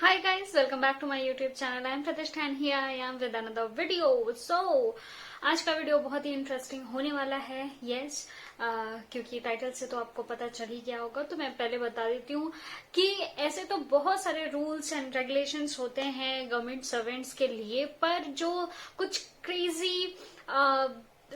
Hi guys, welcome back to my YouTube channel. I am Pratishtha and here I am with another video. So, आज का video बहुत ही interesting होने वाला है. Yes, क्योंकि title से तो आपको पता चल ही गया होगा, तो मैं पहले बता देती हूँ कि ऐसे तो बहुत सारे रूल्स एंड रेगुलेशंस होते हैं गवर्नमेंट सर्वेंट्स के लिए, पर जो कुछ क्रेजी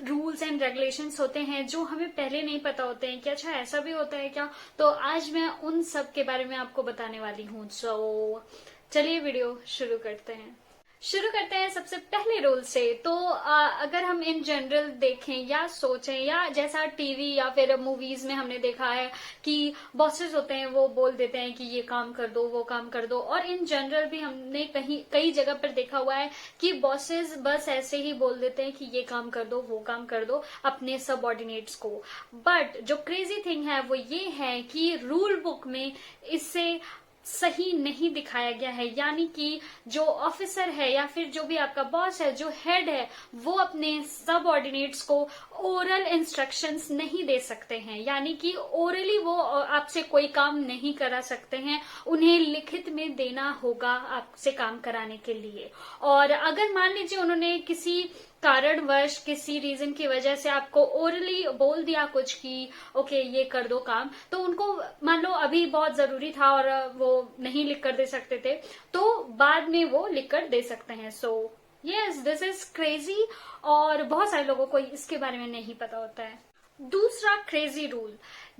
रूल्स एंड रेगुलेशंस होते हैं जो हमें पहले नहीं पता होते हैं कि अच्छा ऐसा भी होता है क्या. तो आज मैं उन सब के बारे में आपको बताने वाली हूँ. सो चलिए वीडियो शुरू करते हैं. सबसे पहले रूल से. तो अगर हम इन जनरल देखें या सोचें, या जैसा टीवी या फिर मूवीज में हमने देखा है कि बॉसेस होते हैं वो बोल देते हैं कि ये काम कर दो वो काम कर दो, और इन जनरल भी हमने कई जगह पर देखा हुआ है कि बॉसेस बस ऐसे ही बोल देते हैं कि ये काम कर दो वो काम कर दो अपने सबऑर्डिनेट्स को. बट जो क्रेजी थिंग है वो ये है कि रूल बुक में इससे सही नहीं दिखाया गया है. यानी कि जो ऑफिसर है या फिर जो भी आपका बॉस है, जो हेड है, वो अपने सबऑर्डिनेट्स को ओरल इंस्ट्रक्शंस नहीं दे सकते हैं. यानी कि ओरली वो आपसे कोई काम नहीं करा सकते हैं, उन्हें लिखित में देना होगा आपसे काम कराने के लिए. और अगर मान लीजिए उन्होंने किसी कारणवश, किसी रीजन की वजह से आपको ओरली बोल दिया कुछ कि ओके ये कर दो काम, तो उनको मान लो अभी बहुत जरूरी था और वो नहीं लिख कर दे सकते थे, तो बाद में वो लिख कर दे सकते हैं. So yes, this is crazy और बहुत सारे लोगों को इसके बारे में नहीं पता होता है. दूसरा क्रेजी रूल,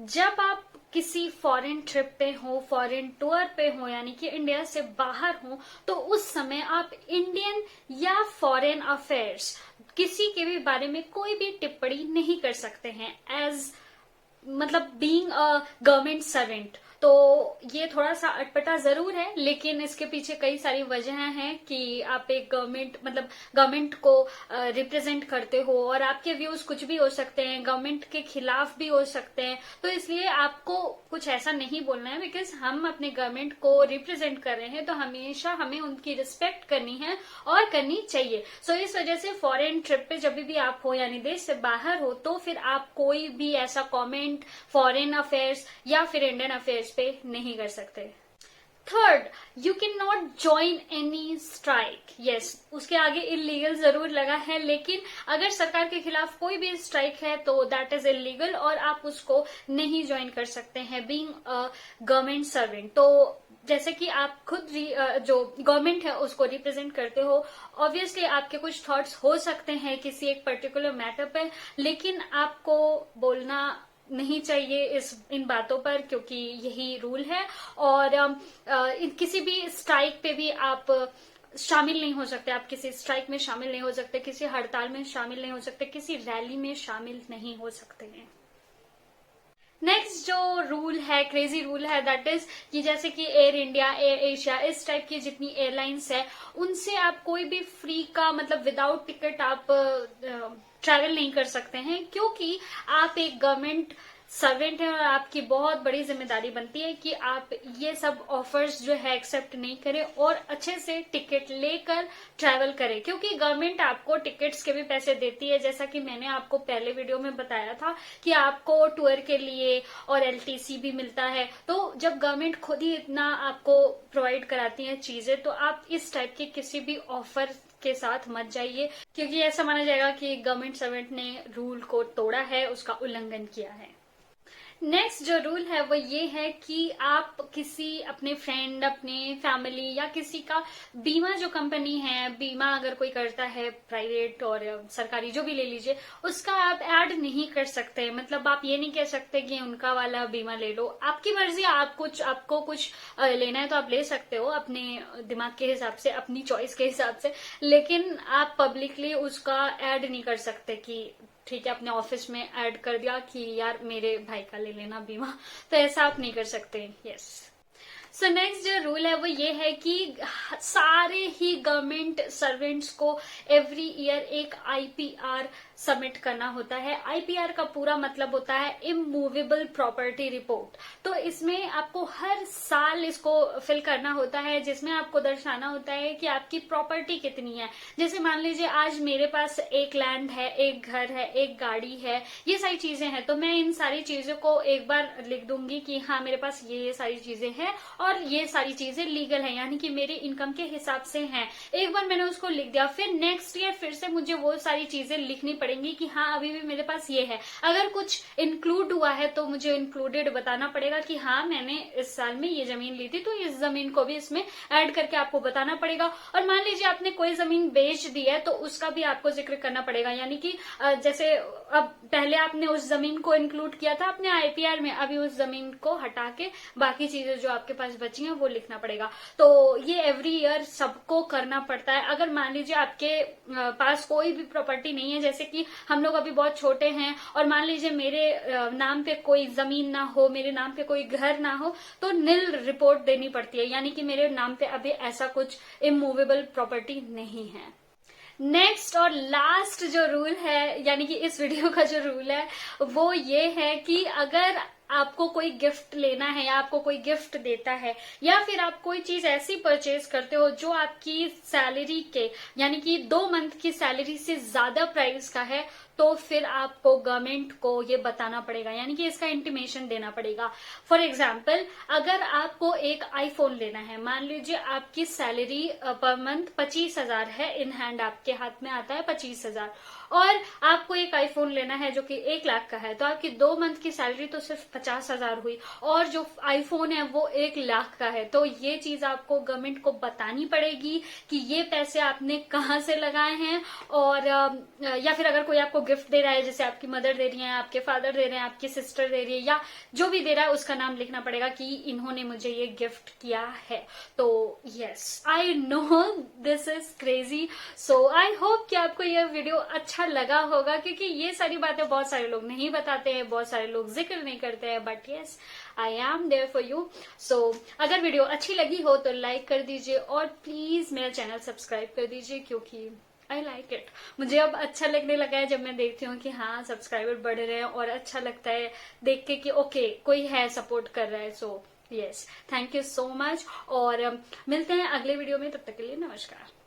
जब आप किसी फॉरेन ट्रिप पे हो, फॉरेन टूर पे हो, यानी कि इंडिया से बाहर हो, तो उस समय आप इंडियन या फॉरेन अफेयर्स किसी के भी बारे में कोई भी टिप्पणी नहीं कर सकते हैं एज मतलब बीइंग अ गवर्नमेंट सर्वेंट. तो ये थोड़ा सा अटपटा जरूर है, लेकिन इसके पीछे कई सारी वजह हैं कि आप एक गवर्नमेंट को रिप्रेजेंट करते हो और आपके व्यूज कुछ भी हो सकते हैं, गवर्नमेंट के खिलाफ भी हो सकते हैं. तो इसलिए आपको कुछ ऐसा नहीं बोलना है, बिकॉज हम अपने गवर्नमेंट को रिप्रेजेंट कर रहे हैं, तो हमेशा हमें उनकी रिस्पेक्ट करनी है और करनी चाहिए. सो इस वजह से फॉरेन ट्रिप पे जब भी आप हो, यानी देश से बाहर हो, तो फिर आप कोई भी ऐसा कॉमेंट फॉरेन अफेयर्स या फिर इंडियन अफेयर्स पे नहीं कर सकते. Third, you can not join any strike. Yes, उसके आगे इलीगल जरूर लगा है, लेकिन अगर सरकार के खिलाफ कोई भी स्ट्राइक है तो दैट इज इलीगल और आप उसको नहीं ज्वाइन कर सकते हैं बीइंग अ गवर्नमेंट सर्वेंट. तो जैसे कि आप खुद जो गवर्नमेंट है उसको रिप्रेजेंट करते हो, ऑब्वियसली आपके कुछ थॉट्स हो सकते हैं किसी एक पर्टिकुलर मैटर पर, लेकिन आपको बोलना नहीं चाहिए इन बातों पर, क्योंकि यही रूल है. और किसी भी स्ट्राइक पे भी आप शामिल नहीं हो सकते, आप किसी स्ट्राइक में शामिल नहीं हो सकते, किसी हड़ताल में शामिल नहीं हो सकते, किसी रैली में शामिल नहीं हो सकते हैं. नेक्स्ट जो रूल है, क्रेजी रूल है, दैट इज कि जैसे कि एयर इंडिया, एयर एशिया, इस टाइप की जितनी एयरलाइंस है, उनसे आप कोई भी फ्री का मतलब विदाउट टिकट आप ट्रैवल नहीं कर सकते हैं, क्योंकि आप एक गवर्नमेंट सर्वेंट है और आपकी बहुत बड़ी जिम्मेदारी बनती है कि आप ये सब ऑफर्स जो है एक्सेप्ट नहीं करें और अच्छे से टिकट लेकर ट्रैवल करें. क्योंकि गवर्नमेंट आपको टिकट्स के भी पैसे देती है, जैसा कि मैंने आपको पहले वीडियो में बताया था कि आपको टूर के लिए और एलटीसी भी मिलता है. तो जब गवर्नमेंट खुद ही इतना आपको प्रोवाइड कराती है चीजें, तो आप इस टाइप के किसी भी ऑफर के साथ मत जाइए, क्योंकि ऐसा माना जाएगा कि गवर्नमेंट सर्वेंट ने रूल को तोड़ा है, उसका उल्लंघन किया है. नेक्स्ट जो रूल है वो ये है कि आप किसी अपने फ्रेंड, अपने फैमिली या किसी का बीमा, जो कंपनी है, बीमा अगर कोई करता है प्राइवेट और सरकारी जो भी ले लीजिए, उसका आप ऐड नहीं कर सकते. मतलब आप ये नहीं कह सकते कि उनका वाला बीमा ले लो, आपकी मर्जी. आपको कुछ लेना है तो आप ले सकते हो अपने दिमाग के हिसाब से, अपनी चॉइस के हिसाब से, लेकिन आप पब्लिकली उसका ऐड नहीं कर सकते कि ठीक है अपने ऑफिस में ऐड कर दिया कि यार मेरे भाई का ले लेना बीमा. तो ऐसा आप नहीं कर सकते. यस. सो नेक्स्ट जो रूल है वो ये है कि सारे ही गवर्नमेंट सर्वेंट्स को एवरी ईयर एक आईपीआर सबमिट करना होता है. आईपीआर का पूरा मतलब होता है इमूवेबल प्रॉपर्टी रिपोर्ट. तो इसमें आपको हर साल इसको फिल करना होता है, जिसमें आपको दर्शाना होता है कि आपकी प्रॉपर्टी कितनी है. जैसे मान लीजिए आज मेरे पास एक लैंड है, एक घर है, एक गाड़ी है, ये सारी चीजें हैं, तो मैं इन सारी चीजों को एक बार लिख दूंगी कि हाँ मेरे पास ये सारी चीजें हैं, और ये सारी चीजें लीगल है, यानी कि मेरे इनकम के हिसाब से हैं। एक बार मैंने उसको लिख दिया, फिर नेक्स्ट ईयर फिर से मुझे वो सारी चीजें लिखनी पड़ेंगी कि हाँ अभी भी मेरे पास ये है। अगर कुछ इंक्लूड हुआ है तो मुझे इंक्लूडेड बताना पड़ेगा कि हाँ मैंने इस साल में ये जमीन ली थी, तो इस जमीन को भी इसमें ऐड करके आपको बताना पड़ेगा। और मान लीजिए आपने कोई जमीन बेच दी है तो उसका भी आपको जिक्र करना पड़ेगा, यानी कि जैसे अब पहले आपने उस जमीन को इंक्लूड किया था अपने आईपीआर में, अभी उस जमीन को हटा के बाकी चीजें जो आपके पास बची हैं वो लिखना पड़ेगा। तो ये एवरी ईयर सबको करना पड़ता है। अगर मान लीजिए आपके पास कोई भी प्रॉपर्टी नहीं है, जैसे कि हम लोग अभी बहुत छोटे हैं और मान लीजिए मेरे नाम पे कोई जमीन ना हो, मेरे नाम पे कोई घर ना हो, तो नील रिपोर्ट देनी पड़ती है, यानी कि मेरे नाम पे अभी ऐसा कुछ इमूवेबल प्रॉपर्टी नहीं है। नेक्स्ट और लास्ट जो रूल है, यानी कि इस वीडियो का जो रूल है वो ये है कि अगर आपको कोई गिफ्ट लेना है या आपको कोई गिफ्ट देता है या फिर आप कोई चीज ऐसी परचेज करते हो जो आपकी सैलरी के यानी कि 2 मंथ की सैलरी से ज्यादा प्राइस का है, तो फिर आपको गवर्नमेंट को ये बताना पड़ेगा, यानी कि इसका इंटीमेशन देना पड़ेगा। फॉर एग्जाम्पल, अगर आपको एक आईफोन लेना है, मान लीजिए आपकी सैलरी पर मंथ 25,000 है, इन हैंड आपके हाथ में आता है 25,000, और आपको एक आईफोन लेना है जो कि 1 लाख का है, तो आपकी 2 मंथ की सैलरी तो सिर्फ 50,000 हुई और जो आईफोन है वो 1 लाख का है। तो ये चीज आपको गवर्नमेंट को बतानी पड़ेगी कि ये पैसे आपने कहाँ से लगाए हैं। और या फिर अगर कोई आपको गिफ्ट दे रहा है, जैसे आपकी मदर दे रही है, आपके फादर दे रहे हैं, आपकी सिस्टर दे रही है, या जो भी दे रहा है उसका नाम लिखना पड़ेगा कि इन्होंने मुझे ये गिफ्ट किया है। तो yes, I know this is crazy, so I hope कि आपको यह वीडियो अच्छा लगा होगा, क्योंकि ये सारी बातें बहुत सारे लोग नहीं बताते हैं, बहुत सारे लोग जिक्र नहीं करते हैं, but yes I am there for you. So अगर वीडियो अच्छी लगी हो तो लाइक कर दीजिए और प्लीज मेरा चैनल सब्सक्राइब कर दीजिए, क्योंकि आई लाइक इट। मुझे अब अच्छा लगने लगा है जब मैं देखती हूँ कि हाँ सब्सक्राइबर बढ़ रहे हैं, और अच्छा लगता है देख के कि ओके कोई है सपोर्ट कर रहा है। So yes, thank you so much, और मिलते हैं अगले वीडियो में, तब तक के लिए नमस्कार।